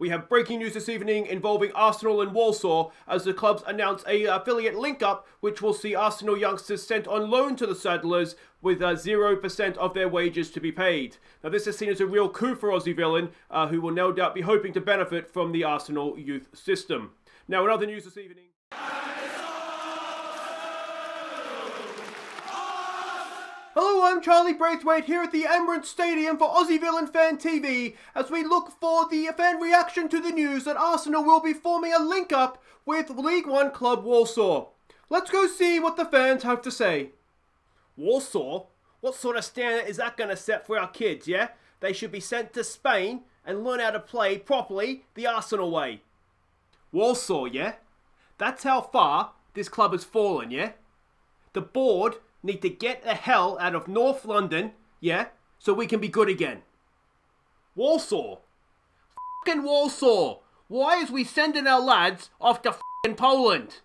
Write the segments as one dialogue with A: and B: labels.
A: We have breaking news this evening involving Arsenal and Walsall as the clubs announce a affiliate link-up which will see Arsenal youngsters sent on loan to the Saddlers with 0% of their wages to be paid. Now this is seen as a real coup for Aussie Villain, who will no doubt be hoping to benefit from the Arsenal youth system. Now in other news this evening... Hello, I'm Charlie Braithwaite here at the Emirates Stadium for Aussie Villain Fan TV as we look for the fan reaction to the news that Arsenal will be forming a link-up with League One club Walsall. Let's go see what the fans have to say. Walsall? What sort of standard is that going to set for our kids, yeah? They should be sent to Spain and learn how to play properly the Arsenal way. Walsall, yeah? That's how far this club has fallen, yeah? The board need to get the hell out of North London, yeah, so we can be good again. Walsall. Fucking Walsall. Why is we sending our lads off to fucking Poland?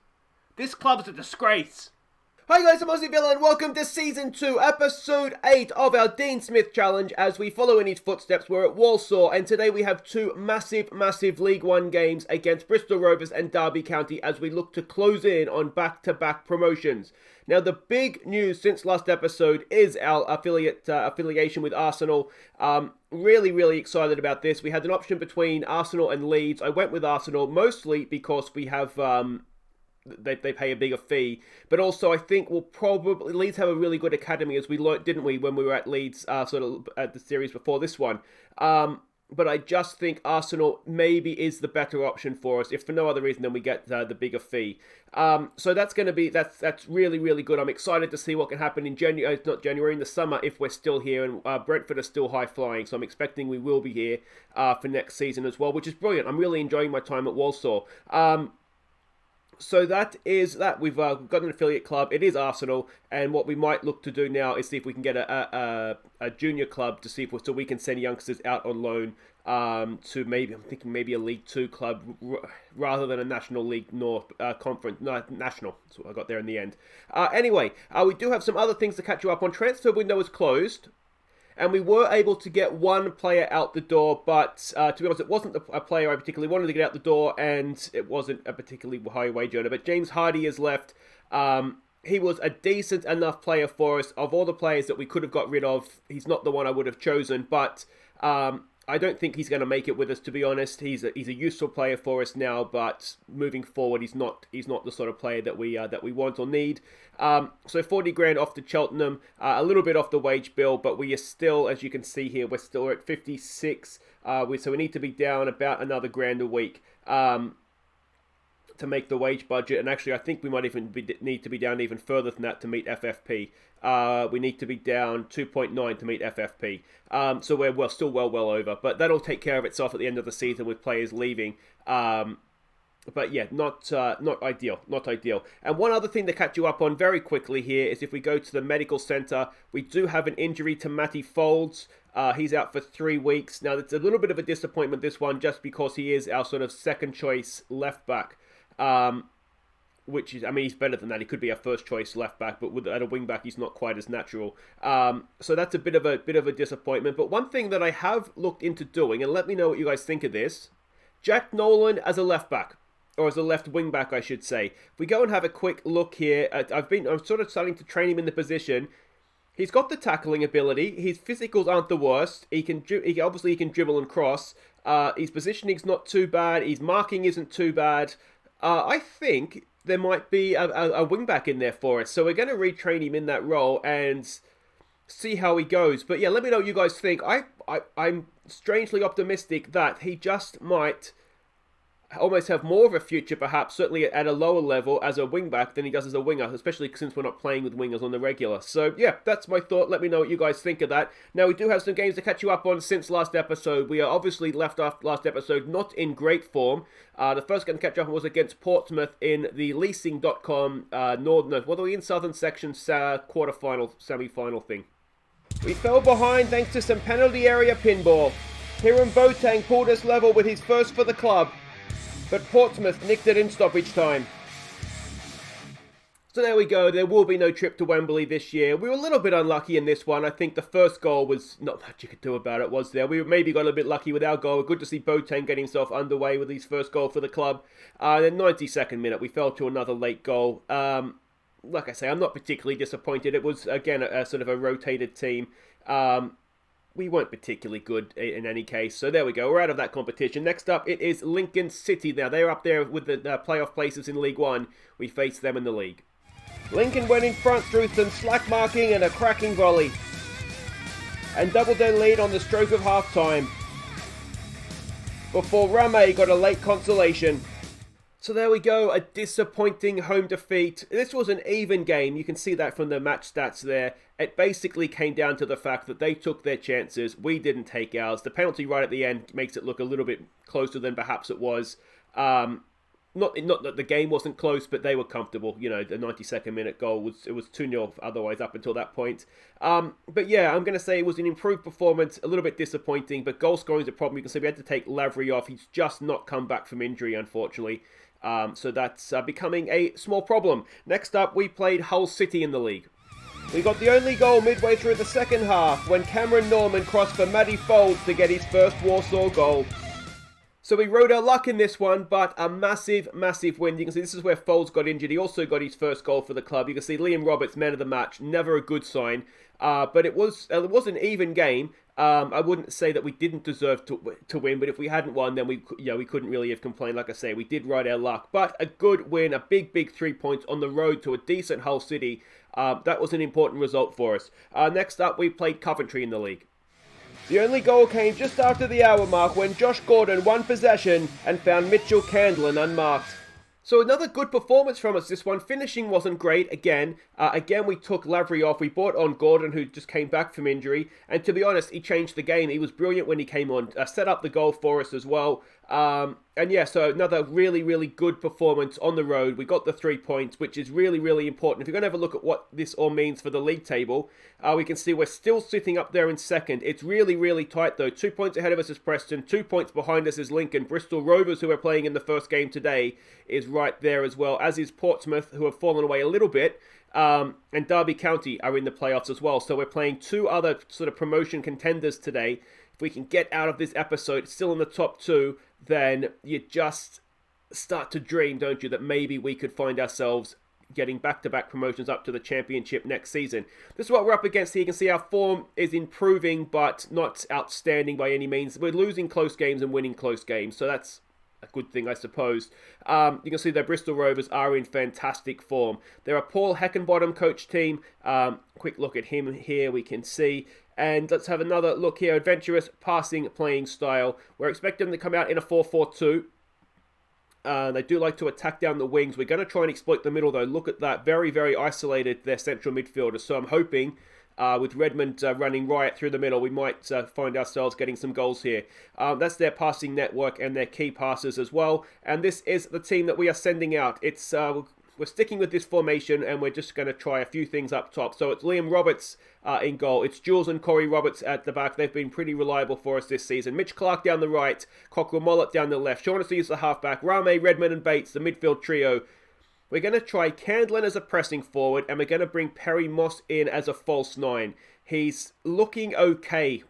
A: This club's a disgrace. Hi guys, I'm Aussie Villain and welcome to Season 2, Episode 8 of our Dean Smith Challenge. As we follow in his footsteps, we're at Walsall, and today we have two massive League One games against Bristol Rovers and Derby County as we look to close in on back-to-back promotions. Now, the big news since last episode is our affiliation with Arsenal. Really excited about this. We had an option between Arsenal and Leeds. I went with Arsenal mostly because we have... They pay a bigger fee, but also I think we'll probably Leeds have a really good academy, as we learnt, didn't we, when we were at Leeds sort of at the series before this one. But I just think Arsenal maybe is the better option for us, if for no other reason than we get the bigger fee. So that's going to be that's really good. I'm excited to see what can happen in January, not January, in the summer if we're still here, and Brentford are still high flying. So I'm expecting we will be here for next season as well, which is brilliant. I'm really enjoying my time at Walsall. So that is that. We've got an affiliate club. It is Arsenal, and what we might look to do now is see if we can get a junior club to see if so we can send youngsters out on loan to maybe a League Two club rather than a National League North conference. No, national. That's what I got there in the end. Anyway, we do have some other things to catch you up on. Transfer window is closed. And we were able to get one player out the door, but to be honest, it wasn't a player I particularly wanted to get out the door, and it wasn't a particularly high wage earner. But James Hardy has left. He was a decent enough player for us. Of all the players that we could have got rid of, he's not the one I would have chosen, but I don't think he's going to make it with us, to be honest. He's a useful player for us now, but moving forward, he's not the sort of player that we want or need. So 40 grand off to Cheltenham, a little bit off the wage bill, but we are still, as you can see here, we're still at 56. So we need to be down about another grand a week to make the wage budget, and actually I think we might even need to be down even further than that to meet FFP. We need to be down 2.9 to meet FFP. So we're still well over, but that'll take care of itself at the end of the season with players leaving. But yeah, not ideal. And one other thing to catch you up on very quickly here is if we go to the medical centre, we do have an injury to Matty Folds. He's out for 3 weeks. Now, it's a little bit of a disappointment, this one, just because he is our sort of second choice left back. Which is, I mean, he's better than that. He could be our first choice left back, but at a wing back, he's not quite as natural. So that's a bit of a disappointment. But one thing that I have looked into doing, and let me know what you guys think of this: Jack Nolan as a left back, or as a left wing back, I should say. If we go and have a quick look here, I'm sort of starting to train him in the position. He's got the tackling ability. His physicals aren't the worst. He can dribble and cross. His positioning's not too bad. His marking isn't too bad. I think there might be a wing-back in there for us. So we're going to retrain him in that role and see how he goes. But yeah, let me know what you guys think. I'm strangely optimistic that he just might almost have more of a future, perhaps, certainly at a lower level as a wing-back than he does as a winger, especially since we're not playing with wingers on the regular. So yeah, that's my thought. Let me know what you guys think of that. Now, we do have some games to catch you up on since last episode. We are obviously left off last episode not in great form. The first game to catch up on was against Portsmouth in the leasing.com Southern section quarter-final, semi-final thing. We fell behind thanks to some penalty area pinball. Hiram Boateng pulled us level with his first for the club, but Portsmouth nicked it in stoppage time. So there we go, there will be no trip to Wembley this year. We were a little bit unlucky in this one. I think the first goal was not much you could do about it, was there? We maybe got a bit lucky with our goal. Good to see Boateng getting himself underway with his first goal for the club. Then 92nd minute, we fell to another late goal. Like I say, I'm not particularly disappointed. It was, again, a sort of a rotated team. We weren't particularly good in any case. So there we go. We're out of that competition. Next up, it is Lincoln City. Now, they're up there with the playoff places in League One. We face them in the league. Lincoln went in front through some slack marking and a cracking volley, and doubled their lead on the stroke of half-time before Rame got a late consolation. So there we go, a disappointing home defeat. This was an even game. You can see that from the match stats there. It basically came down to the fact that they took their chances. We didn't take ours. The penalty right at the end makes it look a little bit closer than perhaps it was. Not that the game wasn't close, but they were comfortable. You know, the 92nd minute goal was 2-0 otherwise up until that point. But yeah, I'm going to say it was an improved performance, a little bit disappointing, but goal scoring is a problem. You can see we had to take Lavery off. He's just not come back from injury, unfortunately. So that's becoming a small problem. Next up, we played Hull City in the league. We got the only goal midway through the second half when Cameron Norman crossed for Matty Folds to get his first Walsall goal. So we rode our luck in this one, but a massive, massive win. You can see this is where Folds got injured. He also got his first goal for the club. You can see Liam Roberts, man of the match. Never a good sign. But it was an even game. I wouldn't say that we didn't deserve to win, but if we hadn't won, then we couldn't really have complained. Like I say, we did ride our luck. But a good win, a big 3 points on the road to a decent Hull City. That was an important result for us. Next up, we played Coventry in the league. The only goal came just after the hour mark when Josh Gordon won possession and found Mitchell Candlin unmarked. So another good performance from us this one. Finishing wasn't great again. Again, we took Lavery off. We brought on Gordon, who just came back from injury. And to be honest, he changed the game. He was brilliant when he came on. Set up the goal for us as well. And yeah, so another really good performance on the road. We got the 3 points, which is really important. If you're going to have a look at what this all means for the league table, we can see we're still sitting up there in second. It's really tight though. 2 points ahead of us is Preston. 2 points behind us is Lincoln. Bristol Rovers, who are playing in the first game today, is right there as well, as is Portsmouth, who have fallen away a little bit. And Derby County are in the playoffs as well. So we're playing two other sort of promotion contenders today. If we can get out of this episode still in the top two, then you just start to dream, don't you, that maybe we could find ourselves getting back-to-back promotions up to the championship next season. This is what we're up against here. You can see our form is improving, but not outstanding by any means. We're losing close games and winning close games, so that's a good thing, I suppose. You can see the Bristol Rovers are in fantastic form. They're a Paul Heckenbottom coach team. Quick look at him here, we can see. And let's have another look here. Adventurous passing playing style. We're expecting them to come out in a 4-4-2. They do like to attack down the wings. We're going to try and exploit the middle, though. Look at that. Very isolated, their central midfielders. So I'm hoping with Redmond running riot through the middle, we might find ourselves getting some goals here. That's their passing network and their key passes as well. And this is the team that we are sending out. It's we're sticking with this formation, and we're just going to try a few things up top. So it's Liam Roberts in goal. It's Jules and Corey Roberts at the back. They've been pretty reliable for us this season. Mitch Clark down the right. Cockrell Mollett down the left. Shaughnessy is the halfback. Rame, Redmond and Bates, the midfield trio. We're going to try Candlin as a pressing forward, and we're going to bring Perry Moss in as a false nine. He's looking okay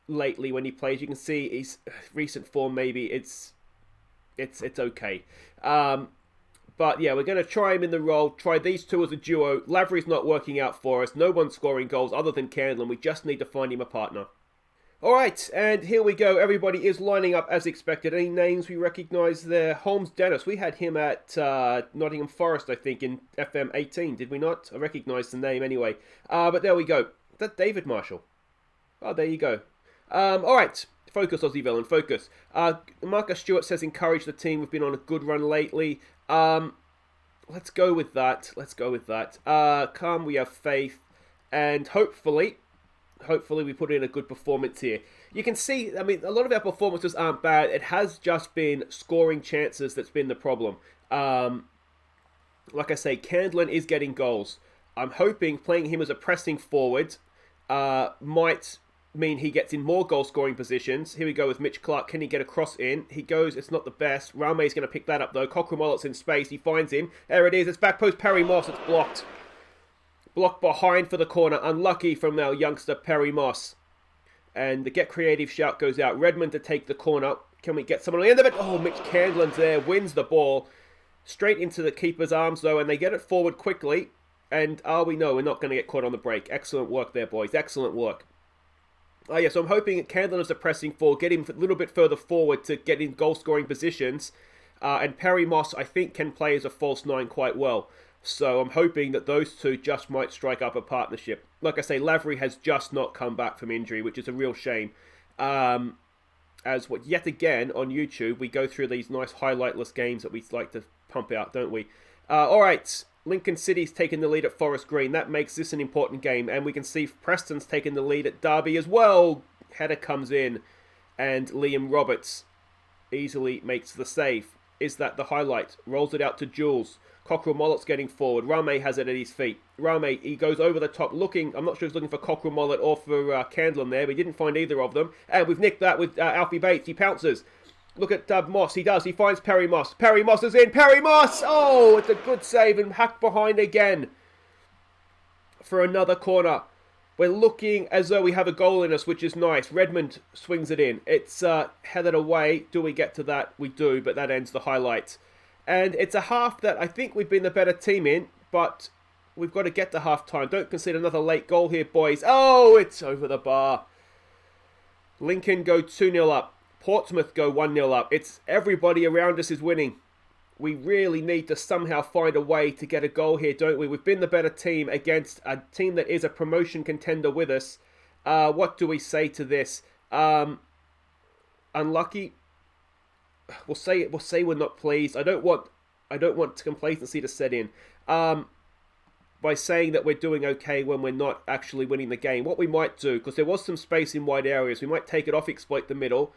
A: lately when he plays. You can see his recent form, maybe it's okay. But yeah, we're going to try him in the role, try these two as a duo. Lavery's not working out for us. No one's scoring goals other than Candlin. We just need to find him a partner. Alright, and here we go. Everybody is lining up as expected. Any names we recognise there? Holmes Dennis. We had him at Nottingham Forest, I think, in FM18, did we not? I recognise the name anyway. But there we go. Is that David Marshall? Oh, there you go. Alright. Focus, Aussie Villain, focus. Marcus Stewart says encourage the team. We've been on a good run lately. Let's go with that. Calm, we have faith. And hopefully we put in a good performance here. You can see, I mean, a lot of our performances aren't bad. It has just been scoring chances that's been the problem. Like I say, Candlin is getting goals. I'm hoping playing him as a pressing forward might mean he gets in more goal-scoring positions. Here we go with Mitch Clark. Can he get a cross in? He goes. It's not the best. Rame's going to pick that up, though. Cockrell-Mollett's in space. He finds him. There it is. It's back post Perry Moss. It's blocked. Blocked behind for the corner. Unlucky from our youngster Perry Moss. And the Get Creative shout goes out. Redmond to take the corner. Can we get someone on the end of it? Oh, Mitch Candland's there. Wins the ball. Straight into the keeper's arms, though. And they get it forward quickly. And, we know we're not going to get caught on the break. Excellent work there, boys. Excellent work. Oh, yeah, so I'm hoping Candland is a pressing forward. Get him a little bit further forward to get in goal-scoring positions. And Perry Moss, I think, can play as a false nine quite well. So I'm hoping that those two just might strike up a partnership. Like I say, Lavery has just not come back from injury, which is a real shame. Yet again, on YouTube, we go through these nice highlightless games that we like to pump out, don't we? All right, Lincoln City's taken the lead at Forest Green. That makes this an important game. And we can see Preston's taken the lead at Derby as well. Header comes in. And Liam Roberts easily makes the save. Is that the highlight? Rolls it out to Jules. Cockrell-Mollett's getting forward. Rame has it at his feet. Rame, he goes over the top looking. I'm not sure he's looking for Cockrell-Mollett or for Candland there. We didn't find either of them. And we've nicked that with Alfie Bates. He pounces. Look at Moss. He does. He finds Perry Moss. Perry Moss is in. Perry Moss! Oh, it's a good save and hacked behind again for another corner. We're looking as though we have a goal in us, which is nice. Redmond swings it in. It's headed away. Do we get to that? We do, but that ends the highlight. And it's a half that I think we've been the better team in, but we've got to get to half-time. Don't concede another late goal here, boys. Oh, it's over the bar. Lincoln go 2-0 up. Portsmouth go 1-0 up. It's everybody around us is winning. We really need to somehow find a way to get a goal here, don't we? We've been the better team against a team that is a promotion contender with us. What do we say to this? Unlucky. We'll say we're not pleased. I don't want complacency to set in. By saying that we're doing okay when we're not actually winning the game. What we might do, because there was some space in wide areas, we might take it off, exploit the middle.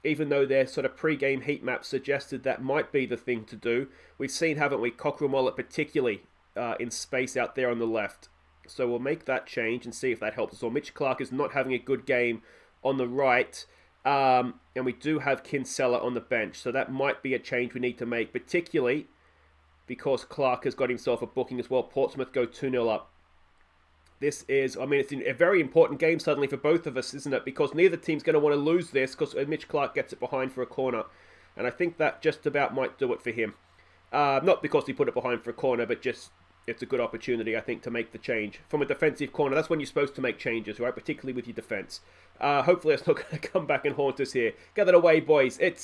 A: Even though their sort of pre-game heat map suggested that might be the thing to do. We've seen, haven't we, Cockrell-Mollett particularly in space out there on the left. So we'll make that change and see if that helps us. Or Mitch Clark is not having a good game on the right. And we do have Kinsella on the bench. So that might be a change we need to make, particularly because Clark has got himself a booking as well. Portsmouth go 2-0 up. This is, it's a very important game suddenly for both of us, isn't it? Because neither team's going to want to lose this because Mitch Clark gets it behind for a corner. And I think that just about might do it for him. Not because he put it behind for a corner, but just it's a good opportunity, I think, to make the change. From a defensive corner, that's when you're supposed to make changes, right? Particularly with your defense. Hopefully it's not going to come back and haunt us here. Get that away, boys. It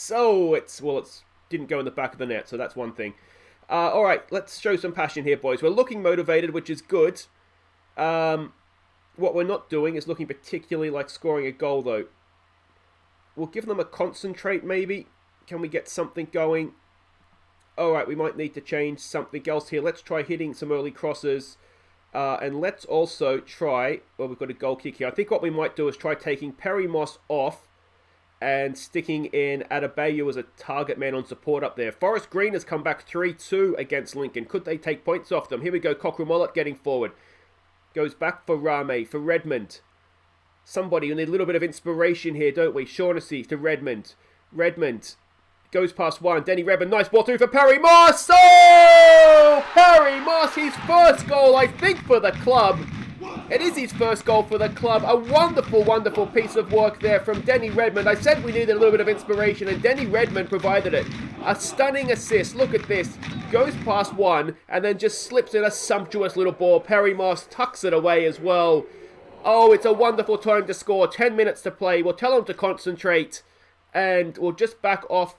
A: didn't go in the back of the net, so that's one thing. All right, let's show some passion here, boys. We're looking motivated, which is good. What we're not doing is looking particularly like scoring a goal, though. We'll give them a concentrate, maybe. Can we get something going? Alright, we might need to change something else here. Let's try hitting some early crosses. And let's also try... Well, we've got a goal kick here. I think what we might do is try taking Perry Moss off and sticking in Adobe as a target man on support up there. Forest Green has come back 3-2 against Lincoln. Could they take points off them? Here we go. Cockrell-Mollett getting forward. Goes back for Rame, for Redmond. Somebody, we need a little bit of inspiration here, don't we? Shaughnessy to Redmond. Redmond goes past one. Denny Redmond, nice ball through for Perry Moss. Oh! Perry Moss, his first goal, I think, for the club. It is his first goal for the club. A wonderful, wonderful piece of work there from Denny Redmond. I said we needed a little bit of inspiration, and Denny Redmond provided it. A stunning assist. Look at this. Goes past one, and then just slips in a sumptuous little ball. Perry Moss tucks it away as well. Oh, it's a wonderful time to score. 10 minutes to play. We'll tell him to concentrate, and we'll just back off,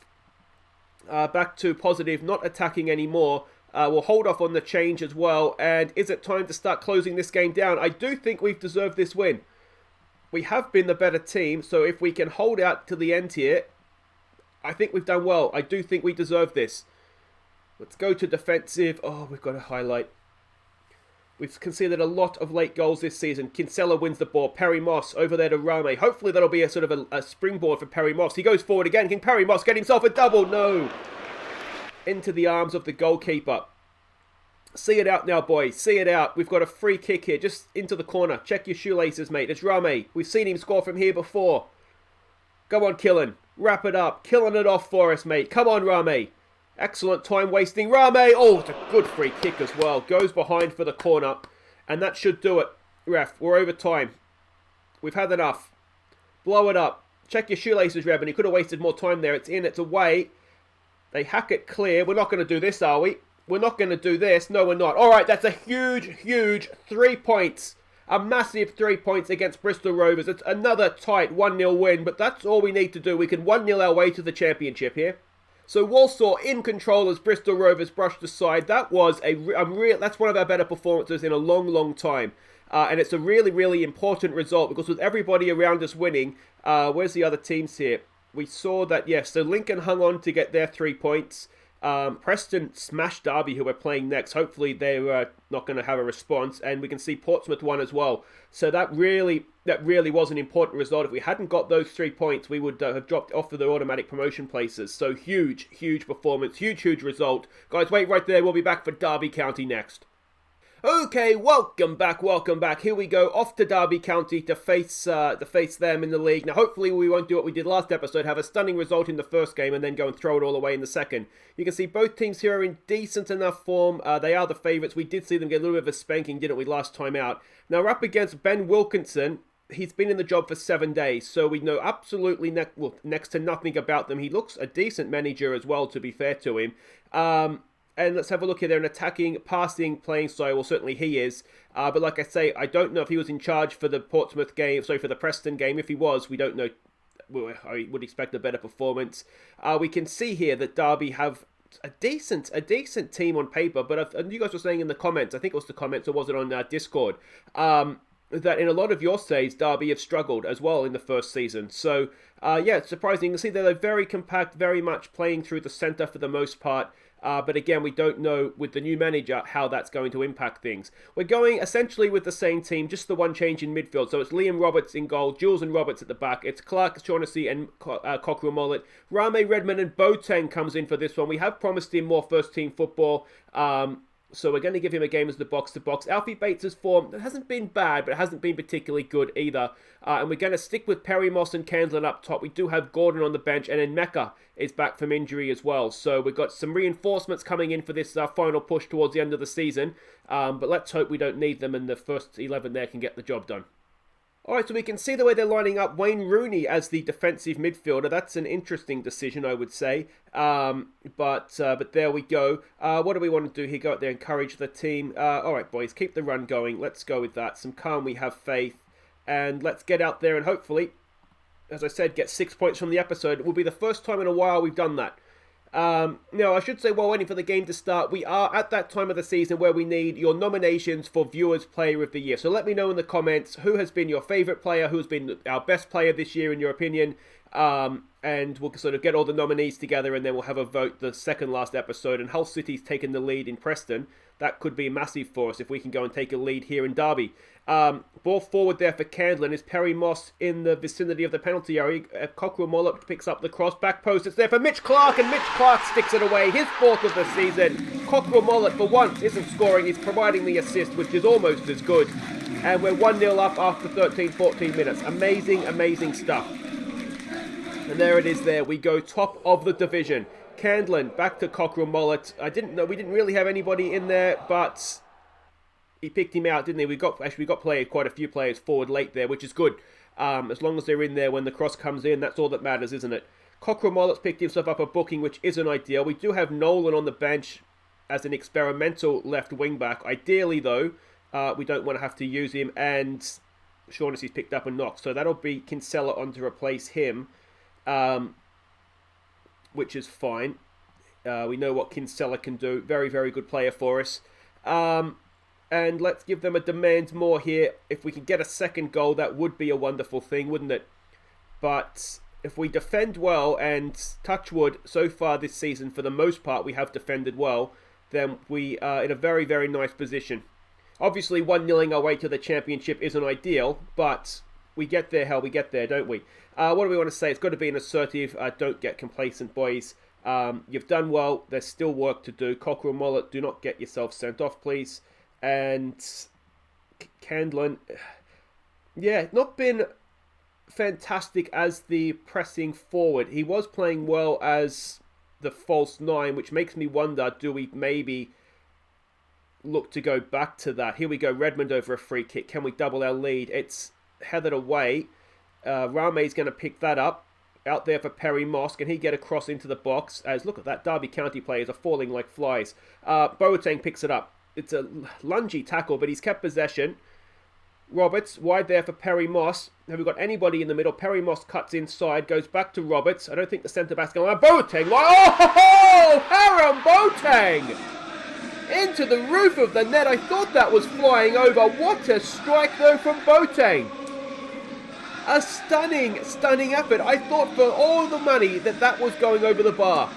A: back to positive, not attacking anymore. We'll hold off on the change as well. And is it time to start closing this game down? I do think we've deserved this win. We have been the better team. So if we can hold out to the end here, I think we've done well. I do think we deserve this. Let's go to defensive. Oh, we've got a highlight. We've conceded a lot of late goals this season. Kinsella wins the ball. Perry Moss over there to Rame. Hopefully that'll be a sort of a springboard for Perry Moss. He goes forward again. Can Perry Moss get himself a double? No. Into the arms of the goalkeeper. See it out now, boys. See it out. We've got a free kick here, just into the corner. Check your shoelaces, mate. It's Rame. We've seen him score from here before. Go on, Killen. Wrap it up. Killing it off for us, mate. Come on, Rame. Excellent time wasting. Rame. Oh, it's a good free kick as well. Goes behind for the corner. And that should do it. Ref, we're over time. We've had enough. Blow it up. Check your shoelaces, Reb. And he could have wasted more time there. It's in. It's away. They hack it clear. We're not going to do this, are we? We're not going to do this. No, we're not. All right, that's a huge, huge 3 points. A massive 3 points against Bristol Rovers. It's another tight 1-0 win, but that's all we need to do. We can 1-0 our way to the championship here. So Walsall in control as Bristol Rovers brushed aside. That was that's one of our better performances in a long, long time. And it's a really, really important result because with everybody around us winning, where's the other teams here? We saw that, yes, so Lincoln hung on to get their 3 points. Preston smashed Derby, who we're playing next. Hopefully they're not going to have a response, and we can see Portsmouth won as well. So that really was an important result. If we hadn't got those 3 points, we would have dropped off of the automatic promotion places. So huge, huge performance, huge, huge result. Guys, wait right there. We'll be back for Derby County next. Okay, welcome back. Here we go, off to Derby County to face them in the league. Now, hopefully we won't do what we did last episode, have a stunning result in the first game and then go and throw it all away in the second. You can see both teams here are in decent enough form. They are the favourites. We did see them get a little bit of a spanking, didn't we, last time out. Now, we're up against Ben Wilkinson. He's been in the job for 7 days, so we know absolutely next to nothing about them. He looks a decent manager as well, to be fair to him. And let's have a look here. They're an attacking, passing, playing style. Well, certainly he is. But like I say, I don't know if he was in charge for the Portsmouth game. Sorry, for the Preston game. If he was, we don't know. I would expect a better performance. We can see here that Derby have a decent team on paper. But you guys were saying in the comments, I think it was the comments, or was it on Discord, that in a lot of your saves, Derby have struggled as well in the first season. So, yeah, it's surprising. You can see that they're very compact, very much playing through the centre for the most part. But again, we don't know with the new manager how that's going to impact things. We're going essentially with the same team, just the one change in midfield. So it's Liam Roberts in goal, Jules and Roberts at the back. It's Clark, Shaughnessy and Cockerell Mullet. Rame Redmond and Boateng comes in for this one. We have promised him more first-team football. So we're going to give him a game as the box-to-box. Alfie Bates' form hasn't been bad, but it hasn't been particularly good either. And we're going to stick with Perry Moss and Candlin up top. We do have Gordon on the bench, and then Mecca is back from injury as well. So we've got some reinforcements coming in for this final push towards the end of the season. But let's hope we don't need them, and the first 11 there can get the job done. Alright, so we can see the way they're lining up Wayne Rooney as the defensive midfielder. That's an interesting decision, I would say. But there we go. What do we want to do here? Go out there, encourage the team. Alright, boys, keep the run going. Let's go with that. Some calm, we have faith. And let's get out there and hopefully, as I said, get 6 points from the episode. It will be the first time in a while we've done that. Now, I should say, while waiting for the game to start, we are at that time of the season where we need your nominations for Viewers Player of the Year. So let me know in the comments who has been your favourite player, who's been our best player this year in your opinion, and we'll sort of get all the nominees together and then we'll have a vote the second last episode. And Hull City's taken the lead in Preston. That could be massive for us if we can go and take a lead here in Derby. Ball forward there for Candlin is Perry Moss in the vicinity of the penalty area. Cockerell Mullet picks up the cross. Back post, it's there for Mitch Clark, and Mitch Clark sticks it away. His fourth of the season. Cockerell Mullet for once isn't scoring. He's providing the assist, which is almost as good. And we're 1-0 up after 13-14 minutes. Amazing, amazing stuff. And there it is there. We go top of the division. Candlin back to Cockerell Mullet. We didn't really have anybody in there, but he picked him out, didn't he? We got quite a few players forward late there, which is good. As long as they're in there when the cross comes in, that's all that matters, isn't it? Cockerell Mullet's picked himself up a booking, which isn't ideal. We do have Nolan on the bench as an experimental left wing back. Ideally, though, we don't want to have to use him, and Shaughnessy's picked up a knock, so that'll be Kinsella on to replace him. Which is fine. We know what Kinsella can do. Very, very good player for us. And let's give them a demand more here. If we can get a second goal, that would be a wonderful thing, wouldn't it? But if we defend well, and touch wood, so far this season, for the most part, we have defended well, then we are in a very, very nice position. Obviously, 1-0 our way to the championship isn't ideal, but we get there, we get there, don't we? What do we want to say? It's got to be an assertive, don't get complacent, boys.
B: You've done well. There's still work to do. Cockerel Mullet, do not get yourself sent off, please. And Candlin, yeah, not been fantastic as the pressing forward. He was playing well as the false 9, which makes me wonder, do we maybe look to go back to that? Here we go, Redmond over a free kick. Can we double our lead? It's headed away. Rame's going to pick that up. Out there for Perry Moss. Can he get across into the box? As look at that, Derby County players are falling like flies. Boateng picks it up. It's a lungy tackle, but he's kept possession. Roberts, wide there for Perry Moss. Have we got anybody in the middle? Perry Moss cuts inside, goes back to Roberts. I don't think the centre-back's going on. Boateng! Oh, Haram Boateng! Into the roof of the net. I thought that was flying over. What a strike, though, from Boateng. A stunning effort. I thought for all the money that was going over the bar.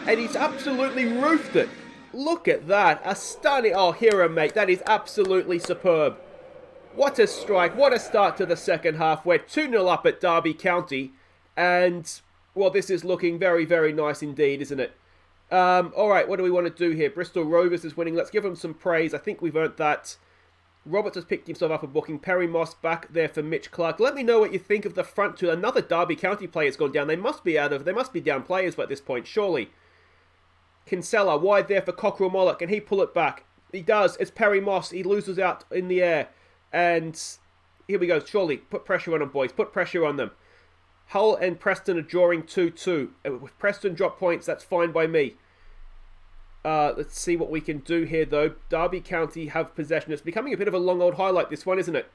B: And he's absolutely roofed it. Look at that. A stunning... Oh, hero, mate. That is absolutely superb. What a strike. What a start to the second half. We're 2-0 up at Derby County. And, well, this is looking very, very nice indeed, isn't it? Alright, what do we want to do here? Bristol Rovers is winning. Let's give them some praise. I think we've earned that. Roberts has picked himself up a booking. Perry Moss back there for Mitch Clark. Let me know what you think of the front two. Another Derby County player's gone down. They must be down players by this point, surely. Kinsella, wide there for Cockerel Mullet. Can he pull it back? He does. It's Perry Moss. He loses out in the air. And here we go. Surely, put pressure on them, boys. Put pressure on them. Hull and Preston are drawing 2-2. With Preston drop points, that's fine by me. Let's see what we can do here, though. Derby County have possession. It's becoming a bit of a long old highlight, this one, isn't it?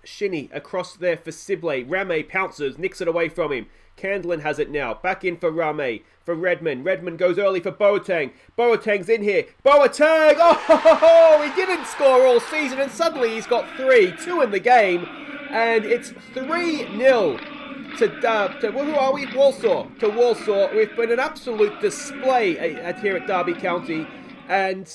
B: Shinny across there for Sibley. Rame pounces, nicks it away from him. Candlin has it now. Back in for Rame. For Redmond. Redmond goes early for Boateng. Boateng's in here. Boateng! Oh, he didn't score all season, and suddenly he's got 3. 2 in the game. And it's 3-0. To who are we? Walsall. To Walsall. We've been an absolute display here at Derby County. And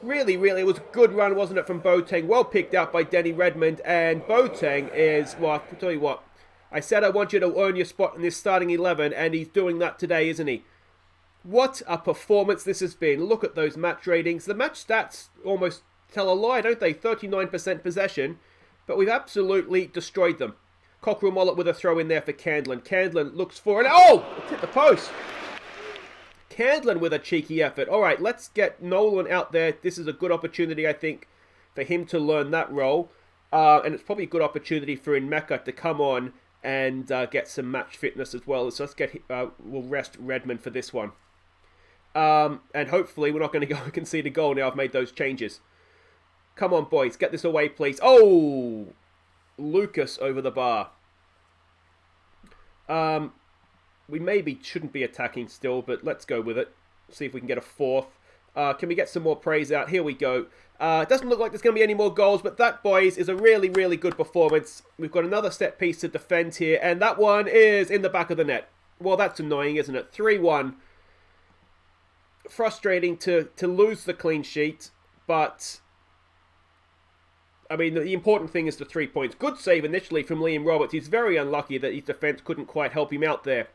B: really, it was a good run, wasn't it, from Boateng? Well picked up by Denny Redmond. And Boateng is, well, I'll tell you what. I said I want you to earn your spot in this starting 11, and he's doing that today, isn't he? What a performance this has been. Look at those match ratings. The match stats almost tell a lie, don't they? 39% possession. But we've absolutely destroyed them. Cockerel Mullet with a throw in there for Candlin. Candlin looks for it. Oh! It's hit the post. Candlin with a cheeky effort. All right, let's get Nolan out there. This is a good opportunity, I think, for him to learn that role. And it's probably a good opportunity for Inmeka to come on and get some match fitness as well. So let's we'll rest Redmond for this one. And hopefully we're not going to go and concede a goal now I've made those changes. Come on, boys. Get this away, please. Oh! Lucas over the bar. We maybe shouldn't be attacking still, but let's go with it. See if we can get a fourth. Can we get some more praise out? Here we go. It doesn't look like there's going to be any more goals, but that, boys, is a really, really good performance. We've got another set piece to defend here, and that one is in the back of the net. Well, that's annoying, isn't it? 3-1. Frustrating to lose the clean sheet, but I mean, the important thing is the 3 points. Good save initially from Liam Roberts. He's very unlucky that his defence couldn't quite help him out there.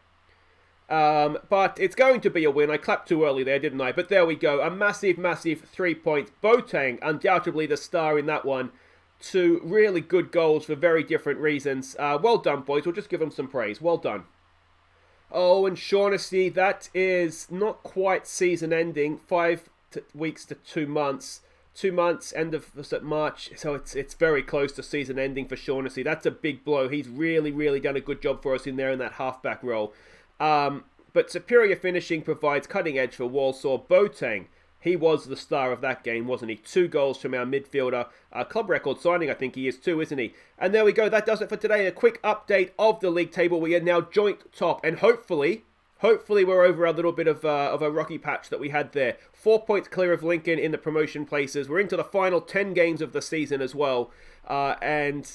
B: But it's going to be a win. I clapped too early there, didn't I? But there we go. A massive, massive 3 points. Boateng, undoubtedly the star in that one. 2 really good goals for very different reasons. Well done, boys. We'll just give them some praise. Well done. Oh, and Shaughnessy, that is not quite season ending. 5 weeks to 2 months. 2 months, end of March, so it's very close to season ending for Shaughnessy. That's a big blow. He's really done a good job for us in there in that halfback role. But superior finishing provides cutting edge for Walsall. Boateng, he was the star of that game, wasn't he? 2 goals from our midfielder. Club record signing, I think he is too, isn't he? And there we go. That does it for today. A quick update of the league table. We are now joint top, and hopefully we're over a little bit of a rocky patch that we had there. 4 points clear of Lincoln in the promotion places. We're into the final 10 games of the season as well. And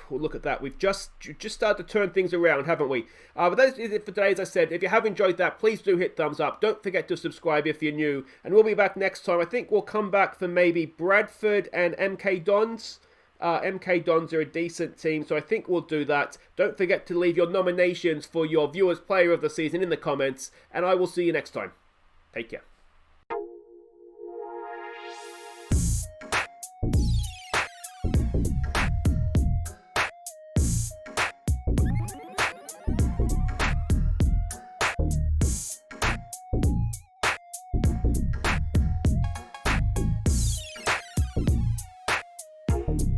B: well, look at that. We've just started to turn things around, haven't we? But that is it for today, as I said. If you have enjoyed that, please do hit thumbs up. Don't forget to subscribe if you're new. And we'll be back next time. I think we'll come back for maybe Bradford and MK Dons. MK Dons are a decent team, so I think we'll do that. Don't forget to leave your nominations for your Viewers Player of the Season in the comments, and I will see you next time. Take care.